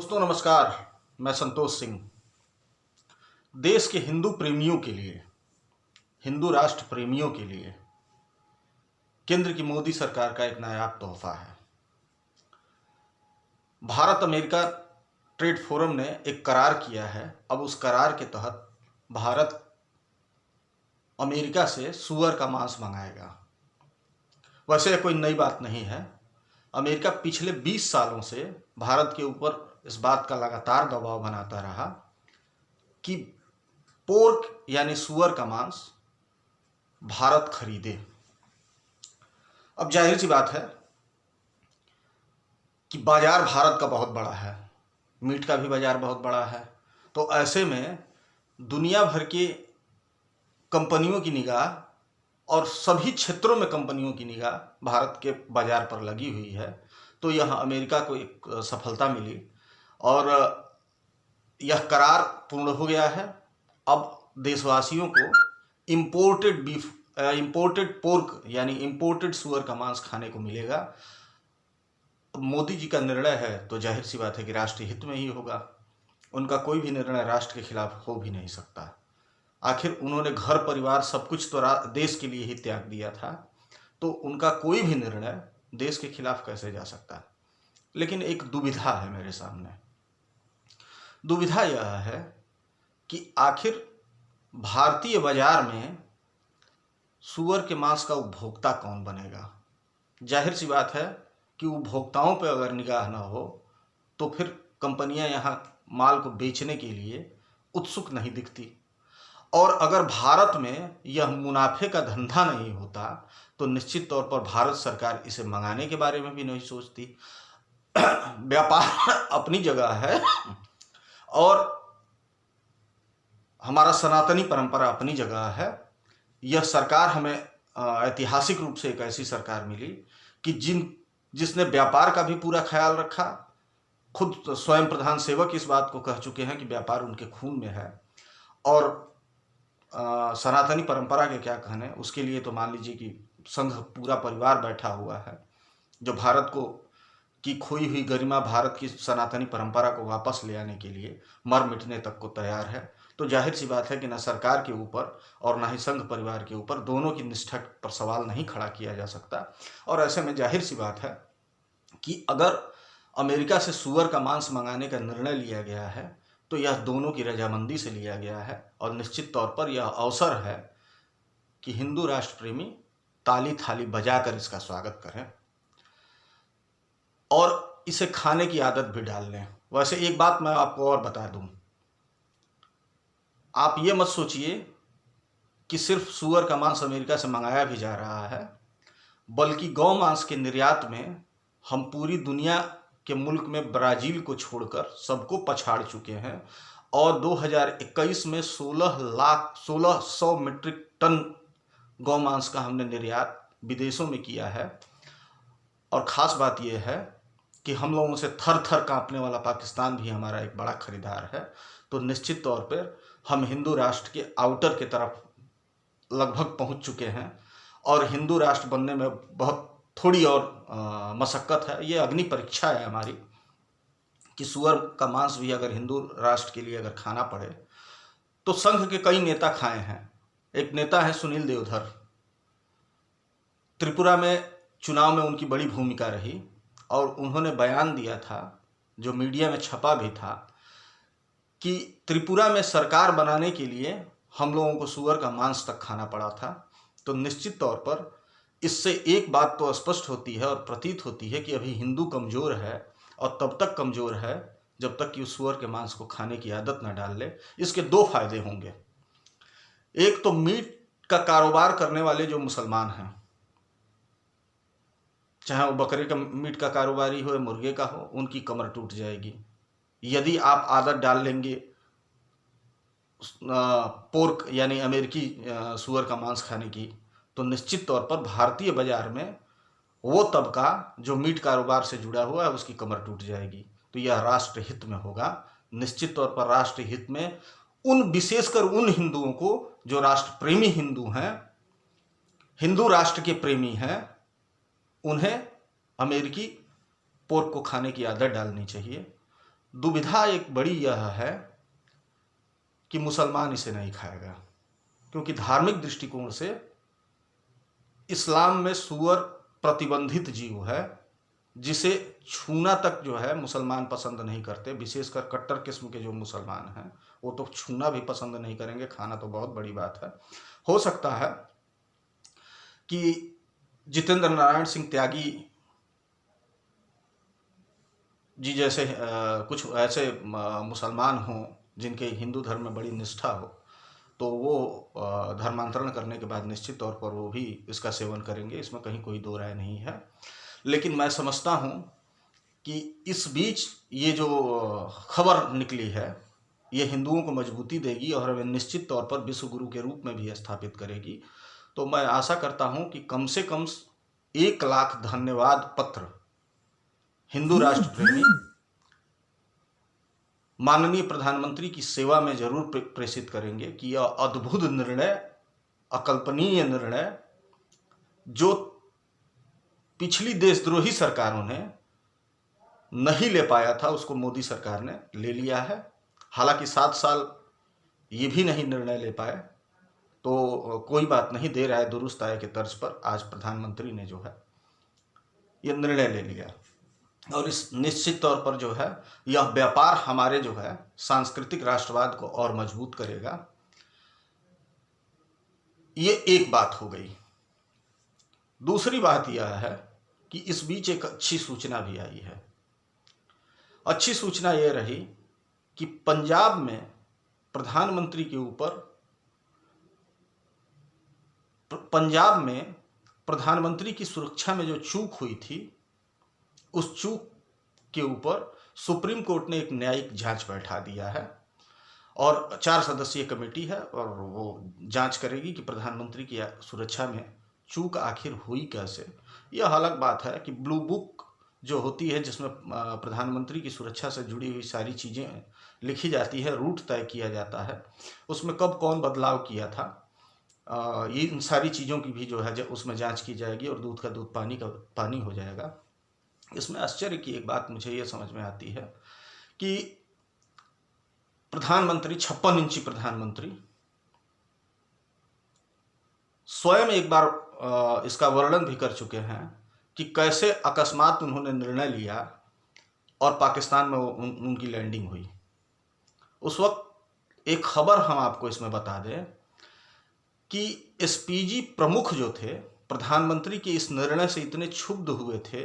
दोस्तों नमस्कार। मैं संतोष सिंह। देश के हिंदू प्रेमियों के लिए, हिंदू राष्ट्र प्रेमियों के लिए केंद्र की मोदी सरकार का एक नायाब तोहफा है। भारत अमेरिका ट्रेड फोरम ने एक करार किया है। अब उस करार के तहत भारत अमेरिका से सूअर का मांस मंगाएगा। वैसे कोई नई बात नहीं है। अमेरिका पिछले 20 सालों से भारत के ऊपर इस बात का लगातार दबाव बनाता रहा कि पोर्क यानी सूअर का मांस भारत खरीदे। अब जाहिर सी बात है कि बाजार भारत का बहुत बड़ा है, मीट का भी बाजार बहुत बड़ा है। तो ऐसे में दुनिया भर की कंपनियों की निगाह और सभी क्षेत्रों में कंपनियों की निगाह भारत के बाजार पर लगी हुई है। तो यह अमेरिका को एक सफलता मिली और यह करार पूर्ण हो गया है। अब देशवासियों को इंपोर्टेड पोर्क यानी इंपोर्टेड सूअर का मांस खाने को मिलेगा। मोदी जी का निर्णय है तो जाहिर सी बात है कि राष्ट्रीय हित में ही होगा। उनका कोई भी निर्णय राष्ट्र के खिलाफ हो भी नहीं सकता। आखिर उन्होंने घर परिवार सब कुछ तो देश के लिए ही त्याग दिया था, तो उनका कोई भी निर्णय देश के खिलाफ कैसे जा सकता। लेकिन एक दुविधा है मेरे सामने। दुविधा यह है कि आखिर भारतीय बाजार में सूअर के मांस का उपभोक्ता कौन बनेगा। जाहिर सी बात है कि उपभोक्ताओं पर अगर निगाह न हो तो फिर कंपनियां यहाँ माल को बेचने के लिए उत्सुक नहीं दिखती। और अगर भारत में यह मुनाफे का धंधा नहीं होता तो निश्चित तौर पर भारत सरकार इसे मंगाने के बारे में भी नहीं सोचती। व्यापार अपनी जगह है और हमारा सनातनी परंपरा अपनी जगह है। यह सरकार हमें ऐतिहासिक रूप से एक ऐसी सरकार मिली कि जिसने व्यापार का भी पूरा ख्याल रखा। खुद स्वयं प्रधान सेवक इस बात को कह चुके हैं कि व्यापार उनके खून में है। और सनातनी परंपरा के क्या कहने, उसके लिए तो मान लीजिए कि संघ पूरा परिवार बैठा हुआ है जो भारत को की खोई हुई गरिमा, भारत की सनातनी परंपरा को वापस ले आने के लिए मर मिटने तक को तैयार है। तो जाहिर सी बात है कि न सरकार के ऊपर और न ही संघ परिवार के ऊपर, दोनों की निष्ठा पर सवाल नहीं खड़ा किया जा सकता। और ऐसे में जाहिर सी बात है कि अगर अमेरिका से सूअर का मांस मंगाने का निर्णय लिया गया है तो यह दोनों की रजामंदी से लिया गया है। और निश्चित तौर पर यह अवसर है कि हिंदू राष्ट्र प्रेमी ताली थाली बजाकर इसका स्वागत करें और इसे खाने की आदत भी डाल लें। वैसे एक बात मैं आपको और बता दूं, आप ये मत सोचिए कि सिर्फ सूअर का मांस अमेरिका से मंगाया भी जा रहा है, बल्कि गौ मांस के निर्यात में हम पूरी दुनिया के मुल्क में ब्राज़ील को छोड़कर सबको पछाड़ चुके हैं। और 2021 में 1600 मीट्रिक टन गौ मांस का हमने निर्यात विदेशों में किया है। और ख़ास बात यह है कि हम लोगों से थर थर कांपने वाला पाकिस्तान भी हमारा एक बड़ा खरीदार है। तो निश्चित तौर पर हम हिंदू राष्ट्र के आउटर के तरफ लगभग पहुंच चुके हैं और हिंदू राष्ट्र बनने में बहुत थोड़ी और मशक्क़त है। ये अग्नि परीक्षा है हमारी कि सूअर का मांस भी अगर हिंदू राष्ट्र के लिए अगर खाना पड़े तो संघ के कई नेता खाए हैं। एक नेता है सुनील देवधर। त्रिपुरा में चुनाव में उनकी बड़ी भूमिका रही और उन्होंने बयान दिया था, जो मीडिया में छपा भी था, कि त्रिपुरा में सरकार बनाने के लिए हम लोगों को सूअर का मांस तक खाना पड़ा था। तो निश्चित तौर पर इससे एक बात तो स्पष्ट होती है और प्रतीत होती है कि अभी हिंदू कमज़ोर है और तब तक कमज़ोर है जब तक कि उस सूअर के मांस को खाने की आदत न डाल ले। इसके दो फायदे होंगे। एक तो मीट का कारोबार करने वाले जो मुसलमान हैं, चाहे वो बकरे का मीट का कारोबारी हो या मुर्गे का हो, उनकी कमर टूट जाएगी यदि आप आदत डाल लेंगे पोर्क यानी अमेरिकी सूअर का मांस खाने की। तो निश्चित तौर पर भारतीय बाजार में वो तबका जो मीट कारोबार से जुड़ा हुआ है उसकी कमर टूट जाएगी। तो यह राष्ट्र हित में होगा। निश्चित तौर पर राष्ट्र हित में विशेषकर उन हिंदुओं को जो राष्ट्र प्रेमी हिंदू हैं, हिंदू राष्ट्र के प्रेमी हैं, उन्हें अमेरिकी पोर्क को खाने की आदत डालनी चाहिए। दुविधा एक बड़ी यह है कि मुसलमान इसे नहीं खाएगा, क्योंकि धार्मिक दृष्टिकोण से इस्लाम में सूअर प्रतिबंधित जीव है, जिसे छूना तक जो है मुसलमान पसंद नहीं करते। विशेषकर कट्टर किस्म के जो मुसलमान हैं वो तो छूना भी पसंद नहीं करेंगे, खाना तो बहुत बड़ी बात है। हो सकता है कि जितेंद्र नारायण सिंह त्यागी जी जैसे कुछ ऐसे मुसलमान हों जिनके हिंदू धर्म में बड़ी निष्ठा हो, तो वो धर्मांतरण करने के बाद निश्चित तौर पर वो भी इसका सेवन करेंगे, इसमें कहीं कोई दो राय नहीं है। लेकिन मैं समझता हूँ कि इस बीच ये जो खबर निकली है ये हिंदुओं को मजबूती देगी और हमें निश्चित तौर पर विश्व गुरु के रूप में भी स्थापित करेगी। तो मैं आशा करता हूँ कि कम से कम 1 लाख धन्यवाद पत्र हिंदू राष्ट्र प्रेमी माननीय प्रधानमंत्री की सेवा में जरूर प्रेषित करेंगे कि यह अद्भुत निर्णय, अकल्पनीय निर्णय जो पिछली देशद्रोही सरकारों ने नहीं ले पाया था, उसको मोदी सरकार ने ले लिया है। हालांकि 7 साल ये भी नहीं निर्णय ले पाए, तो कोई बात नहीं, देर आए दुरुस्त आए के तर्ज पर आज प्रधानमंत्री ने जो है ये निर्णय ले लिया। और इस निश्चित तौर पर जो है यह व्यापार हमारे जो है सांस्कृतिक राष्ट्रवाद को और मजबूत करेगा। ये एक बात हो गई। दूसरी बात यह है कि इस बीच एक अच्छी सूचना भी आई है। अच्छी सूचना यह रही कि पंजाब में प्रधानमंत्री के ऊपर, पंजाब में प्रधानमंत्री की सुरक्षा में जो चूक हुई थी, उस चूक के ऊपर सुप्रीम कोर्ट ने एक न्यायिक जांच बैठा दिया है और 4 सदस्यीय कमेटी है और वो जांच करेगी कि प्रधानमंत्री की सुरक्षा में चूक आखिर हुई कैसे। यह अलग बात है कि ब्लू बुक जो होती है जिसमें प्रधानमंत्री की सुरक्षा से जुड़ी हुई सारी चीज़ें लिखी जाती है, रूट तय किया जाता है, उसमें कब कौन बदलाव किया था, ये इन सारी चीज़ों की भी जो है उसमें जांच की जाएगी और दूध का दूध पानी का पानी हो जाएगा। इसमें आश्चर्य की एक बात मुझे ये समझ में आती है कि प्रधानमंत्री 56 इंची प्रधानमंत्री स्वयं एक बार इसका वर्णन भी कर चुके हैं कि कैसे अकस्मात उन्होंने निर्णय लिया और पाकिस्तान में उनकी लैंडिंग हुई। उस वक्त एक खबर हम आपको इसमें बता दें कि एसपीजी प्रमुख जो थे प्रधानमंत्री के इस निर्णय से इतने क्षुब्ध हुए थे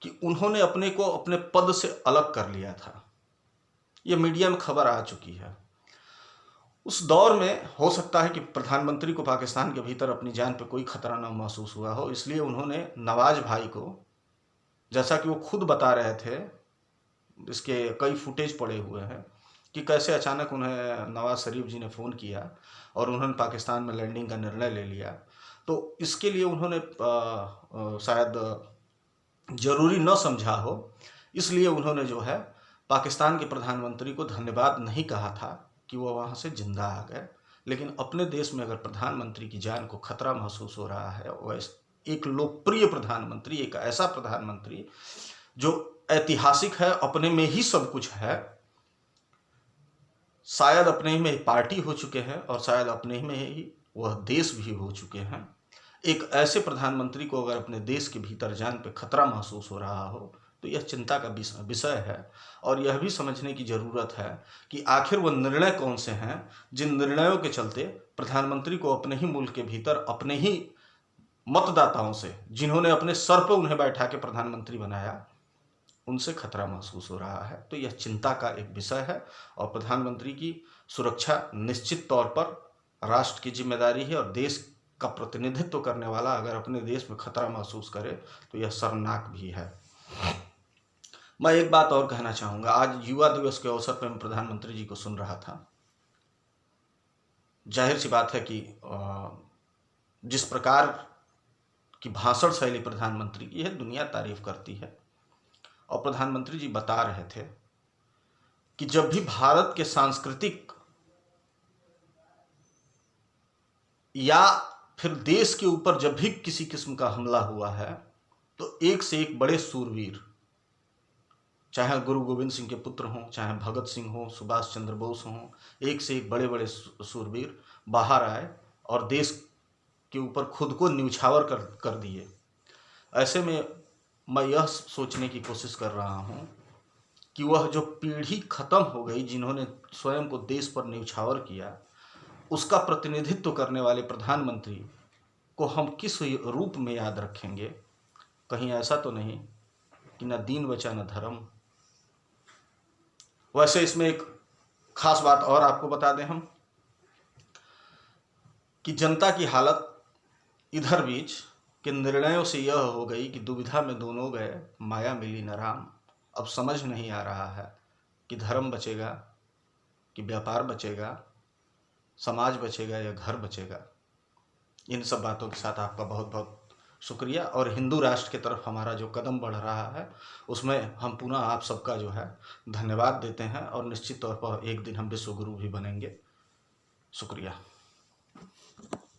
कि उन्होंने अपने को अपने पद से अलग कर लिया था। यह मीडिया में खबर आ चुकी है। उस दौर में हो सकता है कि प्रधानमंत्री को पाकिस्तान के भीतर अपनी जान पे कोई खतरा न महसूस हुआ हो, इसलिए उन्होंने नवाज भाई को, जैसा कि वो खुद बता रहे थे, इसके कई फुटेज पड़े हुए हैं कि कैसे अचानक उन्हें नवाज शरीफ जी ने फ़ोन किया और उन्होंने पाकिस्तान में लैंडिंग का निर्णय ले लिया। तो इसके लिए उन्होंने शायद जरूरी न समझा हो, इसलिए उन्होंने जो है पाकिस्तान के प्रधानमंत्री को धन्यवाद नहीं कहा था कि वो वहाँ से जिंदा आ गए। लेकिन अपने देश में अगर प्रधानमंत्री की जान को खतरा महसूस हो रहा है, वह एक लोकप्रिय प्रधानमंत्री, एक ऐसा प्रधानमंत्री जो ऐतिहासिक है, अपने में ही सब कुछ है, शायद अपने ही में पार्टी हो चुके हैं और शायद अपने ही में ही वह देश भी हो चुके हैं। एक ऐसे प्रधानमंत्री को अगर अपने देश के भीतर जान पे खतरा महसूस हो रहा हो तो यह चिंता का विषय है। और यह भी समझने की ज़रूरत है कि आखिर वह निर्णय कौन से हैं जिन निर्णयों के चलते प्रधानमंत्री को अपने ही मुल्क के भीतर अपने ही मतदाताओं से, जिन्होंने अपने सर पर उन्हें बैठा के प्रधानमंत्री बनाया, उनसे खतरा महसूस हो रहा है। तो यह चिंता का एक विषय है और प्रधानमंत्री की सुरक्षा निश्चित तौर पर राष्ट्र की जिम्मेदारी है और देश का प्रतिनिधित्व करने वाला अगर अपने देश में खतरा महसूस करे तो यह शर्मनाक भी है। मैं एक बात और कहना चाहूँगा। आज युवा दिवस के अवसर पर मैं प्रधानमंत्री जी को सुन रहा था। जाहिर सी बात है कि जिस प्रकार की भाषण शैली प्रधानमंत्री की है, दुनिया तारीफ करती है। और प्रधानमंत्री जी बता रहे थे कि जब भी भारत के सांस्कृतिक या फिर देश के ऊपर जब भी किसी किस्म का हमला हुआ है तो एक से एक बड़े सूरवीर चाहे गुरु गोविंद सिंह के पुत्र हों, चाहे भगत सिंह हों, सुभाष चंद्र बोस हों, एक से एक बड़े बड़े सूरवीर बाहर आए और देश के ऊपर खुद को न्यौछावर कर दिए। ऐसे में मैं यह सोचने की कोशिश कर रहा हूँ कि वह जो पीढ़ी खत्म हो गई जिन्होंने स्वयं को देश पर न्यौछावर किया, उसका प्रतिनिधित्व करने वाले प्रधानमंत्री को हम किस रूप में याद रखेंगे? कहीं ऐसा तो नहीं कि न दीन बचा न धर्म। वैसे इसमें एक खास बात और आपको बता दें हम कि जनता की हालत इधर बीच के निर्णयों से यह हो गई कि दुविधा में दोनों गए, माया मिली न राम। अब समझ नहीं आ रहा है कि धर्म बचेगा कि व्यापार बचेगा, समाज बचेगा या घर बचेगा। इन सब बातों के साथ आपका बहुत बहुत शुक्रिया। और हिंदू राष्ट्र की तरफ हमारा जो कदम बढ़ रहा है उसमें हम पुनः आप सबका जो है धन्यवाद देते हैं और निश्चित तौर पर एक दिन हम विश्व गुरु भी बनेंगे। शुक्रिया।